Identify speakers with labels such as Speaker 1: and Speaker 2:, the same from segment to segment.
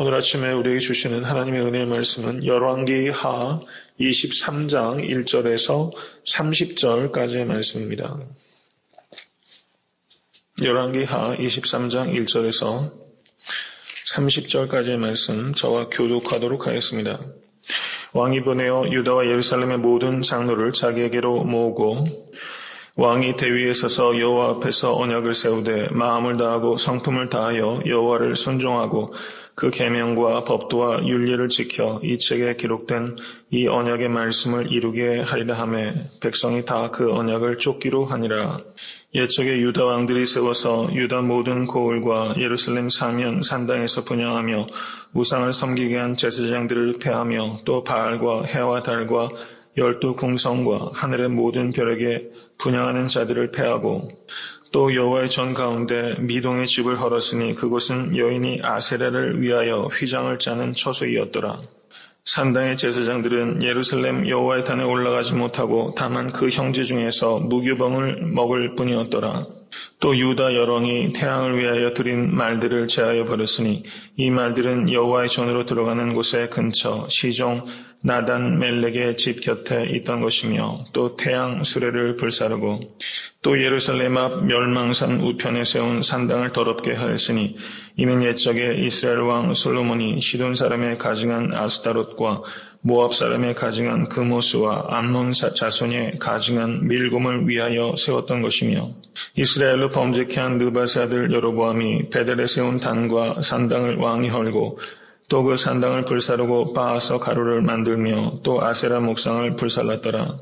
Speaker 1: 오늘 아침에 우리에게 주시는 하나님의 은혜의 말씀은 열왕기하 23장 1절에서 30절까지의 말씀입니다. 열왕기하 23장 1절에서 30절까지의 말씀 저와 교독하도록 하겠습니다. 왕이 보내어 유다와 예루살렘의 모든 장로를 자기에게로 모으고 왕이 대위에 서서 여호와 앞에서 언약을 세우되 마음을 다하고 성품을 다하여 여호와를 순종하고 그 계명과 법도와 율례를 지켜 이 책에 기록된 이 언약의 말씀을 이루게 하리라 하며 백성이 다 그 언약을 쫓기로 하니라. 옛적에 유다 왕들이 세워서 유다 모든 고을과 예루살렘 사면 산당에서 분향하며 우상을 섬기게 한 제사장들을 폐하며 또 바알과 해와 달과 12 궁성과 하늘의 모든 별에게 분향하는 자들을 폐하고 또 여호와의 전 가운데 미동의 집을 헐었으니 그곳은 여인이 아세라를 위하여 휘장을 짜는 처소이었더라. 산당의 제사장들은 예루살렘 여호와의 단에 올라가지 못하고 다만 그 형제 중에서 무교병을 먹을 뿐이었더라. 또 유다 열왕이 태양을 위하여 드린 말들을 제하여 버렸으니 이 말들은 여호와의 전으로 들어가는 곳의 근처 시종 나단 멜렉의 집 곁에 있던 것이며 또 태양 수레를 불사르고 또 예루살렘 앞 멸망산 우편에 세운 산당을 더럽게 하였으니 이는 옛적에 이스라엘 왕 솔로몬이 시돈 사람의 가증한 아스타롯과 모압 사람의 가증한 그모스와 암논 자손의 가증한 밀곰을 위하여 세웠던 것이며 이스라엘로 범죄케 한 느밧의 아들 여로보암이 베델에 세운 단과 산당을 왕이 헐고 또 그 산당을 불사르고 빻아서 가루를 만들며 또 아세라 목상을 불살랐더라.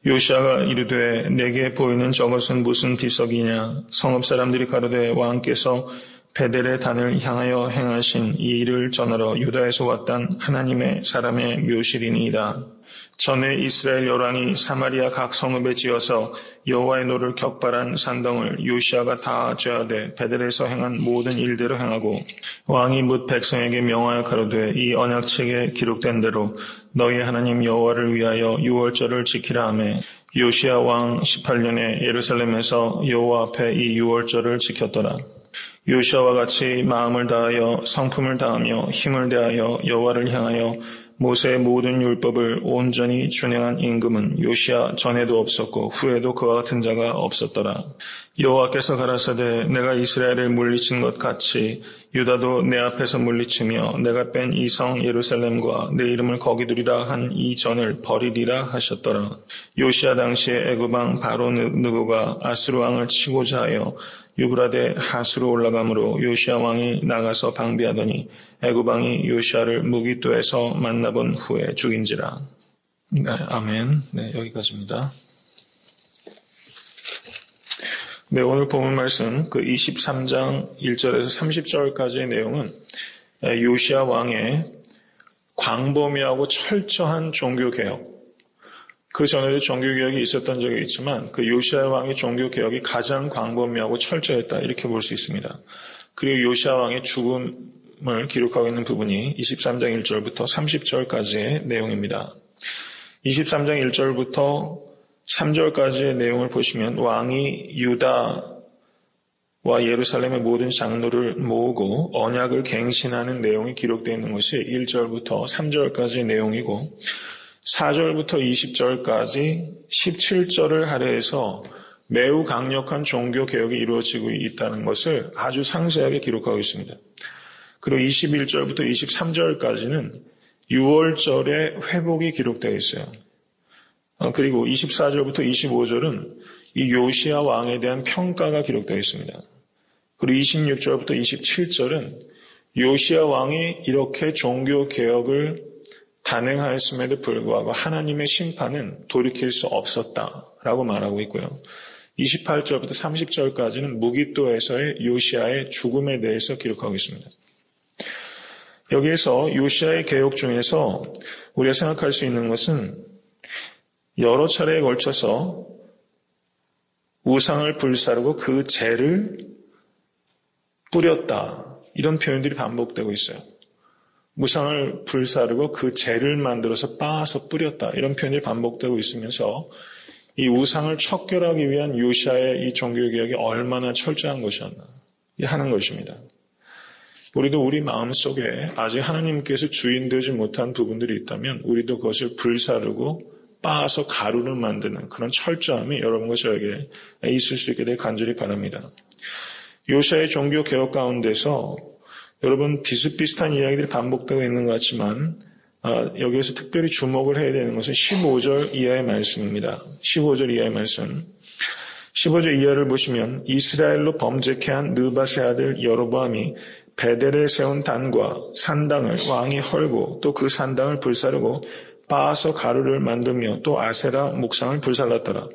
Speaker 1: 요시아가 이르되 내게 보이는 저것은 무슨 비석이냐. 성읍 사람들이 가로되 왕께서 베델의 단을 향하여 행하신 이 일을 전하러 유다에서 왔단 하나님의 사람의 묘실이니이다. 전에 이스라엘 열왕이 사마리아 각 성읍에 지어서 여호와의 노를 격발한 산당을 요시아가 다 죄하되 베델에서 행한 모든 일대로 행하고 왕이 뭇 백성에게 명하여 가로되 이 언약책에 기록된 대로 너희 하나님 여호와를 위하여 유월절을 지키라 하매 요시아 왕 18년에 예루살렘에서 여호와 앞에 이 유월절을 지켰더라. 요시아와 같이 마음을 다하여 성품을 다하며 힘을 다하여 여호와를 향하여 모세의 모든 율법을 온전히 준행한 임금은 요시아 전에도 없었고 후에도 그와 같은 자가 없었더라. 여호와께서 가라사대 내가 이스라엘을 물리친 것 같이 유다도 내 앞에서 물리치며 내가 뺀 이 성 예루살렘과 내 이름을 거기 두리라 한 이 전을 버리리라 하셨더라. 요시아 당시에 애굽 왕 바로 느고가 아수르 왕을 치고자 하여 유브라데 하수로 올라가므로 요시아 왕이 나가서 방비하더니 애굽 왕이 요시아를 무기또에서 만나본 후에 죽인지라. 네, 아멘. 네, 여기까지입니다. 네, 오늘 본문 말씀 그 23장 1절에서 30절까지의 내용은 요시아 왕의 광범위하고 철저한 종교개혁, 그 전에도 종교개혁이 있었던 적이 있지만 그 요시아 왕의 종교개혁이 가장 광범위하고 철저했다 이렇게 볼 수 있습니다. 그리고 요시아 왕의 죽음을 기록하고 있는 부분이 23장 1절부터 30절까지의 내용입니다. 23장 1절부터 3절까지의 내용을 보시면 왕이 유다와 예루살렘의 모든 장로를 모으고 언약을 갱신하는 내용이 기록되어 있는 것이 1절부터 3절까지의 내용이고 4절부터 20절까지 17절을 할애해서 매우 강력한 종교개혁이 이루어지고 있다는 것을 아주 상세하게 기록하고 있습니다. 그리고 21절부터 23절까지는 6월절의 회복이 기록되어 있어요. 그리고 24절부터 25절은 이 요시아 왕에 대한 평가가 기록되어 있습니다. 그리고 26절부터 27절은 요시아 왕이 이렇게 종교개혁을 단행하였음에도 불구하고 하나님의 심판은 돌이킬 수 없었다라고 말하고 있고요. 28절부터 30절까지는 무기또에서의 요시아의 죽음에 대해서 기록하고 있습니다. 여기에서 요시아의 개혁 중에서 우리가 생각할 수 있는 것은 여러 차례에 걸쳐서 우상을 불사르고 그 재를 뿌렸다. 이런 표현들이 반복되고 있어요. 우상을 불사르고 그 재를 만들어서 빻아서 뿌렸다. 이런 표현이 반복되고 있으면서 이 우상을 척결하기 위한 요시아의 이 종교개혁이 얼마나 철저한 것이었나 하는 것입니다. 우리도 우리 마음속에 아직 하나님께서 주인 되지 못한 부분들이 있다면 우리도 그것을 불사르고 빻아서 가루를 만드는 그런 철저함이 여러분과 저에게 있을 수 있게 될 간절히 바랍니다. 요시아의 종교 개혁 가운데서 여러분 비슷비슷한 이야기들이 반복되고 있는 것 같지만 여기에서 특별히 주목을 해야 되는 것은 15절 이하의 말씀입니다. 15절 이하의 말씀. 15절 이하를 보시면 이스라엘로 범죄케 한 느밧의 아들 여로보암이 베델에 세운 단과 산당을 왕이 헐고 또 그 산당을 불사르고 빻아서 가루를 만들며 또 아세라 목상을 불살랐더라.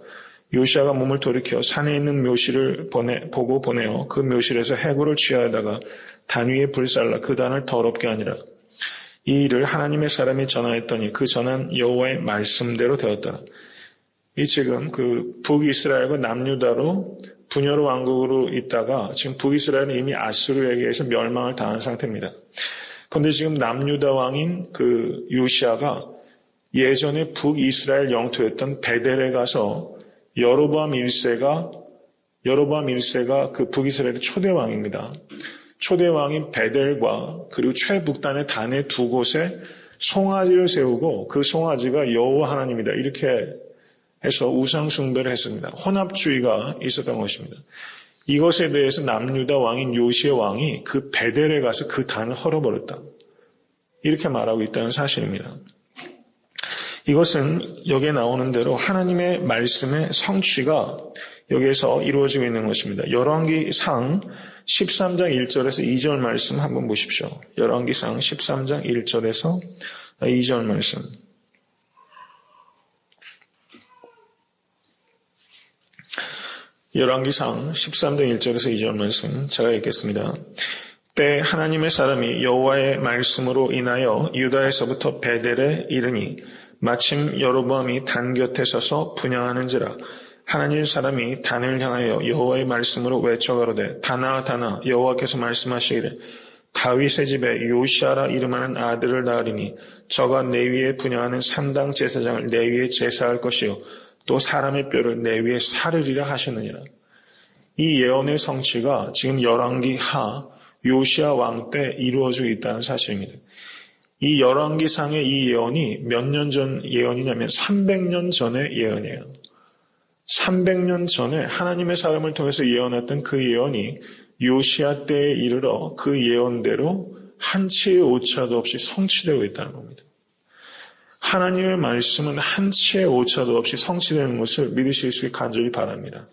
Speaker 1: 요시아가 몸을 돌이켜 산에 있는 묘실을 보고 보내어 그 묘실에서 해구를 취하다가 단 위에 불살라 그 단을 더럽게 하니라. 이 일을 하나님의 사람이 전하였더니 그 전한 여호와의 말씀대로 되었더라. 이 지금 그 북이스라엘과 남유다로 분열 왕국으로 있다가 지금 북이스라엘은 이미 아수르에게 의해서 멸망을 당한 상태입니다. 그런데 지금 남유다 왕인 그 요시아가 예전에 북이스라엘 영토였던 베델에 가서 여로보암 1세가 그 북이스라엘의 초대왕입니다. 초대왕인 베델과 그리고 최북단의 단의 두 곳에 송아지를 세우고 그 송아지가 여호와 하나님이다. 이렇게 해서 우상 숭배를 했습니다. 혼합주의가 있었던 것입니다. 이것에 대해서 남유다 왕인 요시아 왕이 그 베델에 가서 그 단을 헐어버렸다. 이렇게 말하고 있다는 사실입니다. 이것은 여기에 나오는 대로 하나님의 말씀의 성취가 여기에서 이루어지고 있는 것입니다. 열왕기상 13장 1절에서 2절 말씀 한번 보십시오. 열왕기상 13장 1절에서 2절 말씀. 열왕기상 13장 1절에서 2절 말씀 제가 읽겠습니다. 때 하나님의 사람이 여호와의 말씀으로 인하여 유다에서부터 베델에 이르니 마침 여로보암이 단 곁에 서서 분향하는지라. 하나님 사람이 단을 향하여 여호와의 말씀으로 외쳐가로되 다나 다나 여호와께서 말씀하시기를 다윗의 집에 요시아라 이름하는 아들을 낳으리니 저가 내 위에 분향하는 산당 제사장을 내 위에 제사할 것이요 또 사람의 뼈를 내 위에 사르리라 하셨느니라. 이 예언의 성취가 지금 열왕기 하 요시아 왕 때 이루어지고 있다는 사실입니다. 이 열왕기상의 이 예언이 몇 년 전 예언이냐면 300년 전의 예언이에요. 300년 전에 하나님의 사람을 통해서 예언했던 그 예언이 요시아 때에 이르러 그 예언대로 한치의 오차도 없이 성취되고 있다는 겁니다. 하나님의 말씀은 한치의 오차도 없이 성취되는 것을 믿으실 수 있게 간절히 바랍니다.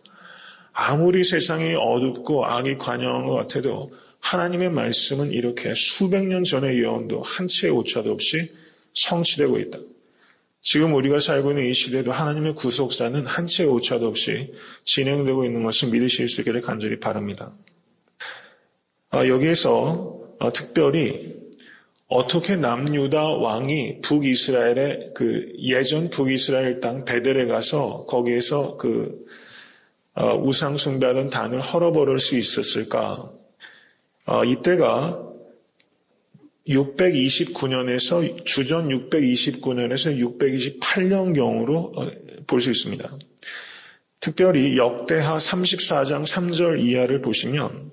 Speaker 1: 아무리 세상이 어둡고 악이 관영한 것 같아도 하나님의 말씀은 이렇게 수백 년 전의 예언도 한치의 오차도 없이 성취되고 있다. 지금 우리가 살고 있는 이 시대도 하나님의 구속사는 한치의 오차도 없이 진행되고 있는 것을 믿으실 수 있기를 간절히 바랍니다. 여기에서 특별히 어떻게 남유다 왕이 북이스라엘의 그 예전 북이스라엘 땅 베델에 가서 거기에서 그 우상 숭배하던 단을 헐어버릴 수 있었을까? 이때가 629년에서 주전 629년에서 628년경으로 볼 수 있습니다. 특별히 역대하 34장 3절 이하를 보시면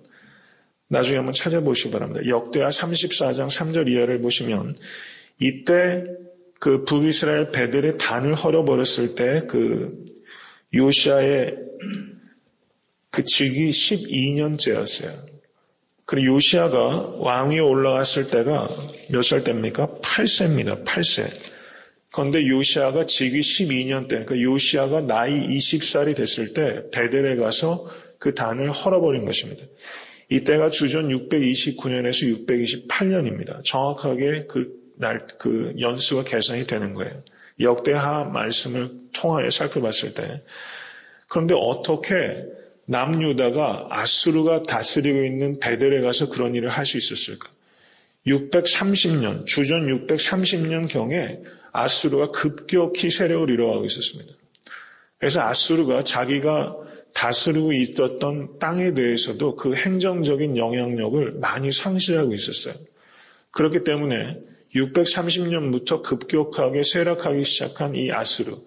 Speaker 1: 나중에 한번 찾아보시기 바랍니다. 역대하 34장 3절 이하를 보시면 이때 그 북이스라엘 베델의 단을 헐어버렸을 때 그 요시아의 그 직위 12년째였어요. 그리고 요시아가 왕위에 올라갔을 때가 몇 살 때입니까? 8세입니다. 8세. 그런데 요시아가 직위 12년 때, 그러니까 요시아가 나이 20살이 됐을 때 베델에 가서 그 단을 헐어버린 것입니다. 이때가 주전 629년에서 628년입니다. 정확하게 그 연수가 계산이 되는 거예요. 역대하 말씀을 통하여 살펴봤을 때. 그런데 어떻게 남유다가 아수르가 다스리고 있는 베델에 가서 그런 일을 할 수 있었을까? 630년, 주전 630년경에 아수르가 급격히 세력을 이뤄가고 있었습니다. 그래서 아수르가 자기가 다스리고 있었던 땅에 대해서도 그 행정적인 영향력을 많이 상실하고 있었어요. 그렇기 때문에 630년부터 급격하게 쇠락하기 시작한 이 아수르,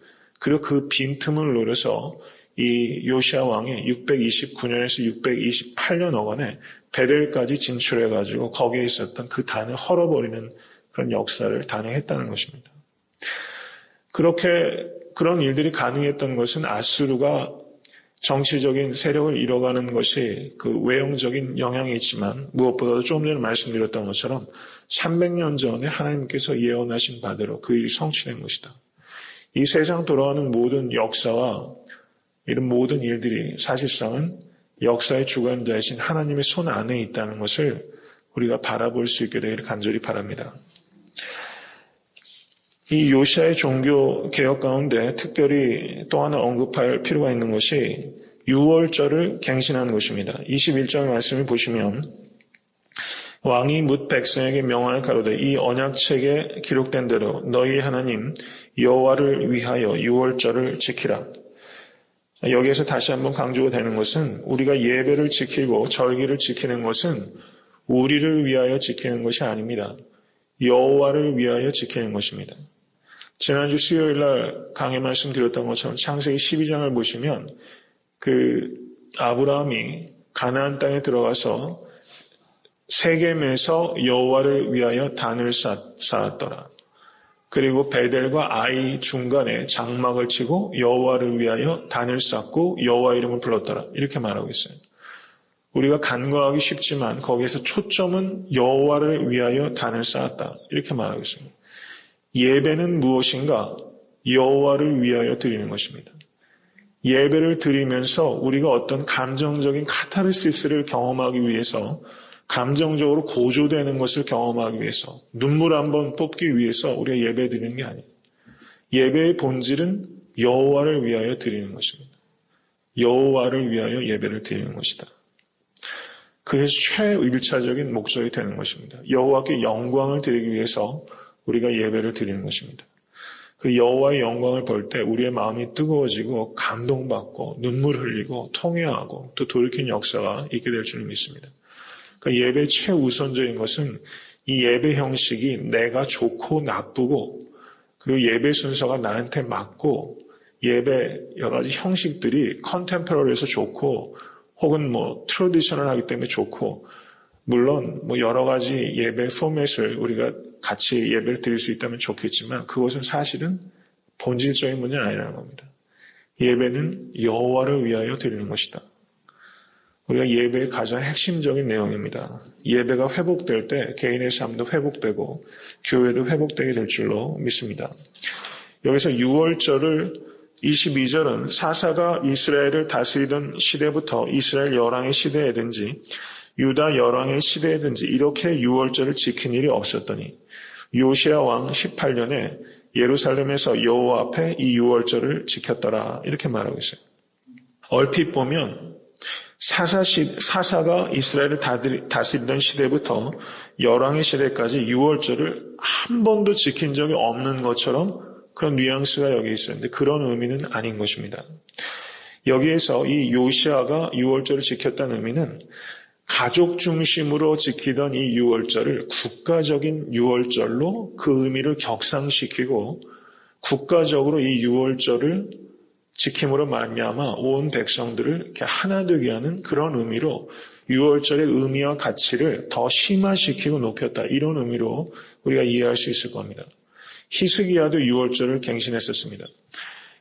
Speaker 1: 그리고 그 빈틈을 노려서 이 요시아 왕이 629년에서 628년 어간에 베델까지 진출해가지고 거기에 있었던 그 단을 헐어버리는 그런 역사를 단행했다는 것입니다. 그런 일들이 가능했던 것은 아수르가 정치적인 세력을 잃어가는 것이 그 외형적인 영향이 있지만 무엇보다도 조금 전에 말씀드렸던 것처럼 300년 전에 하나님께서 예언하신 바대로 그 일이 성취된 것이다. 이 세상 돌아가는 모든 역사와 이런 모든 일들이 사실상은 역사의 주관자이신 하나님의 손 안에 있다는 것을 우리가 바라볼 수 있게 되기를 간절히 바랍니다. 이 요시아의 종교 개혁 가운데 특별히 또 하나 언급할 필요가 있는 것이 유월절을 갱신하는 것입니다. 21절 말씀을 보시면 왕이 뭇 백성에게 명하여 가로되 이 언약책에 기록된 대로 너희 하나님 여호와를 위하여 유월절을 지키라. 여기에서 다시 한번 강조가 되는 것은 우리가 예배를 지키고 절기를 지키는 것은 우리를 위하여 지키는 것이 아닙니다. 여호와를 위하여 지키는 것입니다. 지난주 수요일 날 강의 말씀드렸던 것처럼 창세기 12장을 보시면 그 아브라함이 가나안 땅에 들어가서 세겜에서 여호와를 위하여 단을 쌓았더라. 그리고 베델과 아이 중간에 장막을 치고 여호와를 위하여 단을 쌓고 여호와 이름을 불렀더라. 이렇게 말하고 있어요. 우리가 간과하기 쉽지만 거기에서 초점은 여호와를 위하여 단을 쌓았다. 이렇게 말하고 있습니다. 예배는 무엇인가? 여호와를 위하여 드리는 것입니다. 예배를 드리면서 우리가 어떤 감정적인 카타르시스를 경험하기 위해서 감정적으로 고조되는 것을 경험하기 위해서 눈물 한번 뽑기 위해서 우리가 예배 드리는 게 아니에요. 예배의 본질은 여호와를 위하여 드리는 것입니다. 여호와를 위하여 예배를 드리는 것이다. 그것이 최일차적인 목적이 되는 것입니다. 여호와께 영광을 드리기 위해서 우리가 예배를 드리는 것입니다. 그 여호와의 영광을 볼 때 우리의 마음이 뜨거워지고 감동받고 눈물 흘리고 통회하고 또 돌이킨 역사가 있게 될 줄 믿습니다. 그 예배의 최우선적인 것은 이 예배 형식이 내가 좋고 나쁘고 그리고 예배 순서가 나한테 맞고 예배 여러 가지 형식들이 컨템포러리해서 좋고 혹은 트래디셔널하기 때문에 좋고 물론 여러 가지 예배 포맷을 우리가 같이 예배를 드릴 수 있다면 좋겠지만 그것은 사실은 본질적인 문제는 아니라는 겁니다. 예배는 여호와를 위하여 드리는 것이다. 우리가 예배의 가장 핵심적인 내용입니다. 예배가 회복될 때 개인의 삶도 회복되고 교회도 회복되게 될 줄로 믿습니다. 여기서 6월절을 22절은 사사가 이스라엘을 다스리던 시대부터 이스라엘 열왕의 시대에든지 유다 열왕의 시대에든지 이렇게 6월절을 지킨 일이 없었더니 요시야 왕 18년에 예루살렘에서 여호와 앞에 이 6월절을 지켰더라. 이렇게 말하고 있어요. 얼핏 보면 사사가 이스라엘을 다스리던 시대부터 열왕의 시대까지 6월절을 한 번도 지킨 적이 없는 것처럼 그런 뉘앙스가 여기 있었는데 그런 의미는 아닌 것입니다. 여기에서 이 요시아가 6월절을 지켰다는 의미는 가족 중심으로 지키던 이 6월절을 국가적인 6월절로 그 의미를 격상시키고 국가적으로 이 6월절을 지킴으로 말미암아 온 백성들을 이렇게 하나 되게 하는 그런 의미로 6월절의 의미와 가치를 더 심화시키고 높였다. 이런 의미로 우리가 이해할 수 있을 겁니다. 히스기야도 6월절을 갱신했었습니다.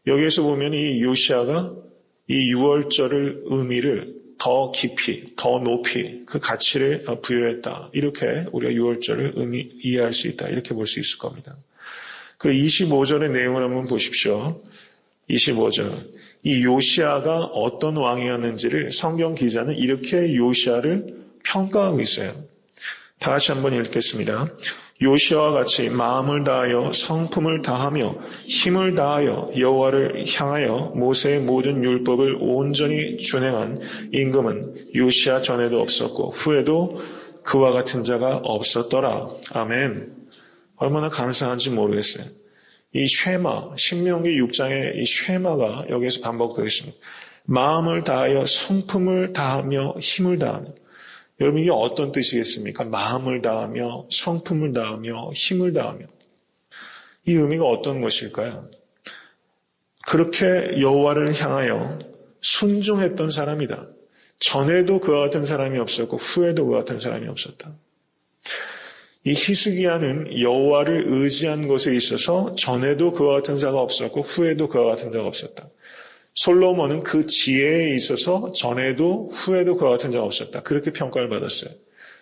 Speaker 1: 여기에서 보면 이 요시아가 이 6월절의 의미를 더 깊이, 더 높이 그 가치를 부여했다. 이렇게 우리가 6월절을 이해할 수 있다. 이렇게 볼 수 있을 겁니다. 그 25절의 내용을 한번 보십시오. 25절. 이 요시아가 어떤 왕이었는지를 성경 기자는 이렇게 요시아를 평가하고 있어요. 다 같이 한번 읽겠습니다. 요시아와 같이 마음을 다하여 성품을 다하며 힘을 다하여 여호와를 향하여 모세의 모든 율법을 온전히 준행한 임금은 요시아 전에도 없었고 후에도 그와 같은 자가 없었더라. 아멘. 얼마나 감사한지 모르겠어요. 이 쉐마, 신명기 6장의 이 쉐마가 여기에서 반복되어 있습니다. 마음을 다하여 성품을 다하며 힘을 다하며. 여러분 이게 어떤 뜻이겠습니까? 마음을 다하며 성품을 다하며 힘을 다하며. 이 의미가 어떤 것일까요? 그렇게 여호와를 향하여 순종했던 사람이다. 전에도 그와 같은 사람이 없었고 후에도 그와 같은 사람이 없었다. 이 히스기야는 여호와를 의지한 것에 있어서 전에도 그와 같은 자가 없었고 후에도 그와 같은 자가 없었다. 솔로몬은 그 지혜에 있어서 전에도 후에도 그와 같은 자가 없었다. 그렇게 평가를 받았어요.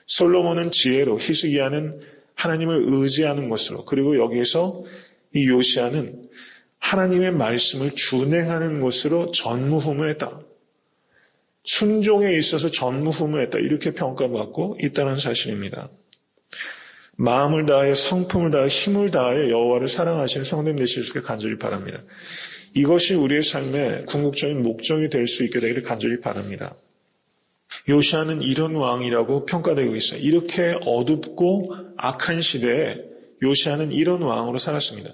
Speaker 1: 솔로몬은 지혜로, 히스기야는 하나님을 의지하는 것으로, 그리고 여기에서 이 요시야는 하나님의 말씀을 준행하는 것으로 전무후무했다. 순종에 있어서 전무후무했다. 이렇게 평가받고 있다는 사실입니다. 마음을 다하여 성품을 다하여 힘을 다하여 여호와를 사랑하시는 성도님 되실 수 있게 간절히 바랍니다. 이것이 우리의 삶의 궁극적인 목적이 될 수 있게 되기를 간절히 바랍니다. 요시야는 이런 왕이라고 평가되고 있어요. 이렇게 어둡고 악한 시대에 요시야는 이런 왕으로 살았습니다.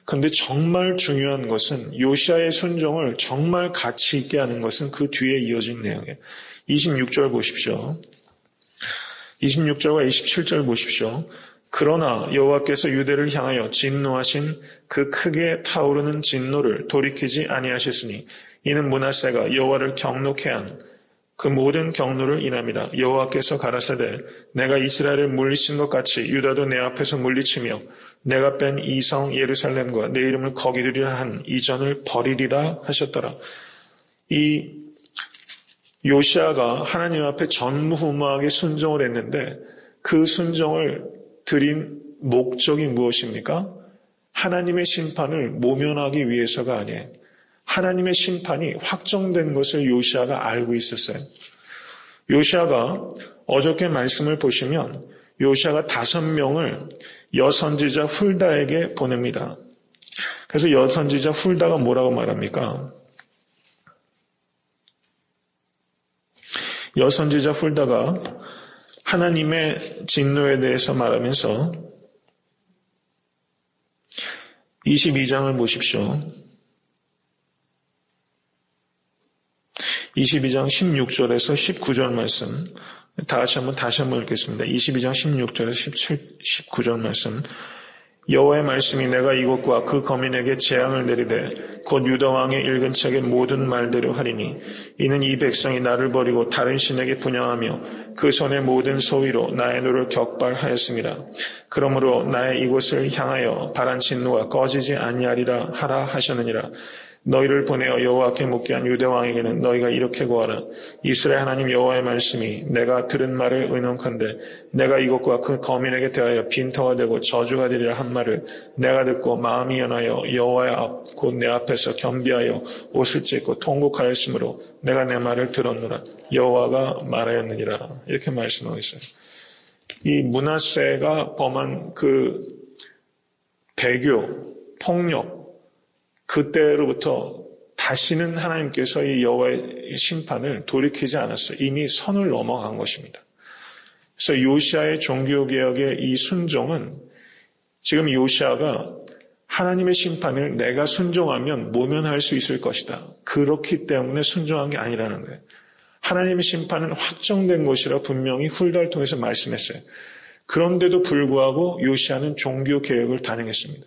Speaker 1: 그런데 정말 중요한 것은 요시야의 순종을 정말 가치 있게 하는 것은 그 뒤에 이어진 내용이에요. 26절 보십시오. 26절과 27절 보십시오. 그러나 여호와께서 유대를 향하여 진노하신 그 크게 타오르는 진노를 돌이키지 아니하셨으니 이는 므낫세가 여호와를 경노케 한 그 모든 경노를 인함이라. 여호와께서 가라사대 내가 이스라엘을 물리친 것 같이 유다도 내 앞에서 물리치며 내가 뺀 이 성 예루살렘과 내 이름을 거기 두리라 한 이전을 버리리라 하셨더라. 이 요시야가 하나님 앞에 전무후무하게 순종을 했는데 그 순종을 드린 목적이 무엇입니까? 하나님의 심판을 모면하기 위해서가 아니에요. 하나님의 심판이 확정된 것을 요시야가 알고 있었어요. 요시야가 어저께 말씀을 보시면 요시야가 5명을 여선지자 훌다에게 보냅니다. 그래서 여선지자 훌다가 뭐라고 말합니까? 여선지자 훌다가 하나님의 진노에 대해서 말하면서 22장을 보십시오. 22장 16절에서 19절 말씀 다시 한번 읽겠습니다. 22장 16절에서 19절 말씀 여호와의 말씀이 내가 이곳과 그 거민에게 재앙을 내리되 곧 유다 왕의 읽은 책의 모든 말대로 하리니 이는 이 백성이 나를 버리고 다른 신에게 분향하며 그 손의 모든 소위로 나의 노를 격발하였습니다. 그러므로 나의 이곳을 향하여 바란 진노가 꺼지지 아니하리라 하라 하셨느니라. 너희를 보내어 여호와께 묻게 한 유다 왕에게는 너희가 이렇게 고하라. 이스라엘 하나님 여호와의 말씀이 내가 들은 말을 의논컨대 내가 이곳과 그 거민에게 대하여 빈터가 되고 저주가 되리라 한 말을 내가 듣고 마음이 연하여 여호와의 앞 곧 내 앞에서 겸비하여 옷을 찢고 통곡하였으므로 내가 내 말을 들었노라. 여호와가 말하였느니라. 이렇게 말씀하고 있어요. 이 므낫세가 범한 그 배교, 폭력 그때로부터 다시는 하나님께서 이 여호와의 심판을 돌이키지 않았어요. 이미 선을 넘어간 것입니다. 그래서 요시야의 종교개혁의 이 순종은 지금 요시야가 하나님의 심판을 내가 순종하면 모면할 수 있을 것이다. 그렇기 때문에 순종한 게 아니라는 거예요. 하나님의 심판은 확정된 것이라 분명히 훌다를 통해서 말씀했어요. 그런데도 불구하고 요시야는 종교개혁을 단행했습니다.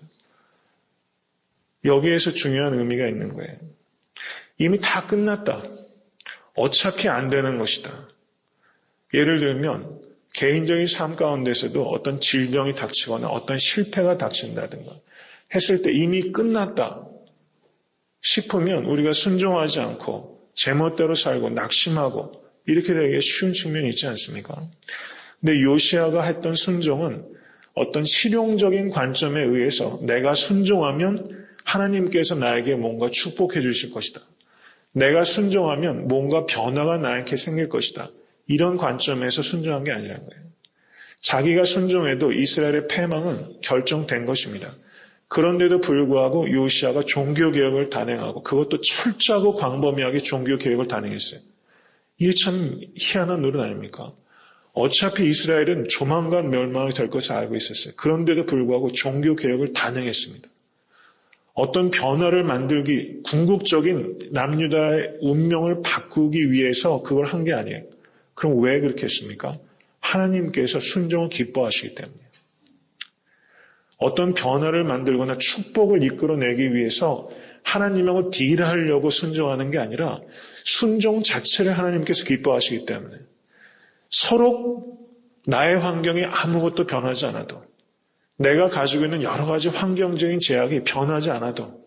Speaker 1: 여기에서 중요한 의미가 있는 거예요. 이미 다 끝났다. 어차피 안 되는 것이다. 예를 들면 개인적인 삶 가운데서도 어떤 질병이 닥치거나 어떤 실패가 닥친다든가 했을 때 이미 끝났다 싶으면 우리가 순종하지 않고 제멋대로 살고 낙심하고 이렇게 되기 쉬운 측면이 있지 않습니까? 근데 요시야가 했던 순종은 어떤 실용적인 관점에 의해서 내가 순종하면 하나님께서 나에게 뭔가 축복해 주실 것이다. 내가 순종하면 뭔가 변화가 나에게 생길 것이다. 이런 관점에서 순종한 게 아니라는 거예요. 자기가 순종해도 이스라엘의 패망은 결정된 것입니다. 그런데도 불구하고 요시야가 종교개혁을 단행하고 그것도 철저하고 광범위하게 종교개혁을 단행했어요. 이게 참 희한한 노릇 아닙니까? 어차피 이스라엘은 조만간 멸망이 될 것을 알고 있었어요. 그런데도 불구하고 종교개혁을 단행했습니다. 어떤 변화를 만들기, 궁극적인 남유다의 운명을 바꾸기 위해서 그걸 한 게 아니에요. 그럼 왜 그렇게 했습니까? 하나님께서 순종을 기뻐하시기 때문이에요. 어떤 변화를 만들거나 축복을 이끌어내기 위해서 하나님하고 딜하려고 순종하는 게 아니라 순종 자체를 하나님께서 기뻐하시기 때문에 서로 나의 환경이 아무것도 변하지 않아도 내가 가지고 있는 여러 가지 환경적인 제약이 변하지 않아도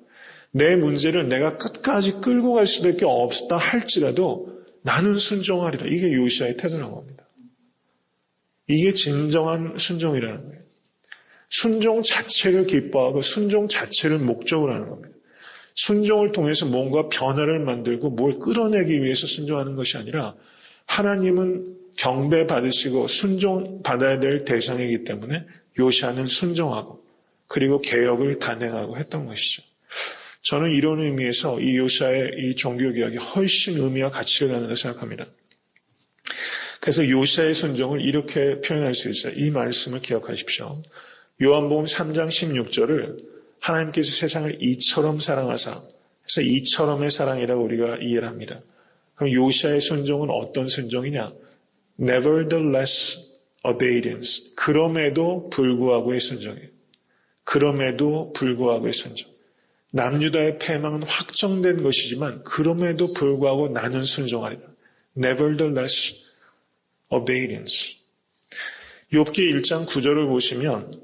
Speaker 1: 내 문제를 내가 끝까지 끌고 갈 수밖에 없다 할지라도 나는 순종하리라. 이게 요시아의 태도라는 겁니다. 이게 진정한 순종이라는 거예요. 순종 자체를 기뻐하고 순종 자체를 목적으로 하는 겁니다. 순종을 통해서 뭔가 변화를 만들고 뭘 끌어내기 위해서 순종하는 것이 아니라 하나님은 경배받으시고 순종받아야 될 대상이기 때문에 요시아는 순종하고 그리고 개혁을 단행하고 했던 것이죠. 저는 이런 의미에서 이 요시아의 이 종교개혁이 훨씬 의미와 가치를 갖는다고 생각합니다. 그래서 요시아의 순종을 이렇게 표현할 수 있어요. 이 말씀을 기억하십시오. 요한복음 3장 16절을 하나님께서 세상을 이처럼 사랑하사, 그래서 이처럼의 사랑이라고 우리가 이해를 합니다. 그럼 요시아의 순종은 어떤 순종이냐? Nevertheless obedience. 그럼에도 불구하고의 순종이에요. 그럼에도 불구하고의 순종. 남유다의 패망은 확정된 것이지만 그럼에도 불구하고 나는 순종하리라. Nevertheless obedience. 욥기 1장 9절을 보시면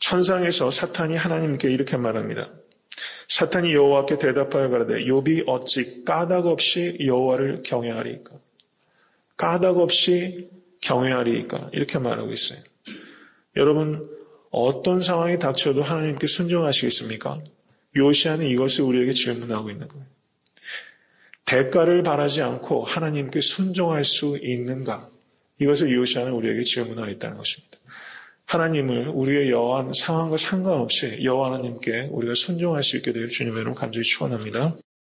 Speaker 1: 천상에서 사탄이 하나님께 이렇게 말합니다. 사탄이 여호와께 대답하여 가라되 욥이 어찌 까닭 없이 여호와를 경외하리이까? 까닭 없이 경외하리이까? 이렇게 말하고 있어요. 여러분, 어떤 상황이 닥쳐도 하나님께 순종하시겠습니까? 요시아는 이것을 우리에게 질문하고 있는 거예요. 대가를 바라지 않고 하나님께 순종할 수 있는가? 이것을 요시아는 우리에게 질문하고 있다는 것입니다. 하나님을 우리의 여호와 상황과 상관없이 여호와 하나님께 우리가 순종할 수 있게 될 주님의 이름으로 간절히 축원합니다.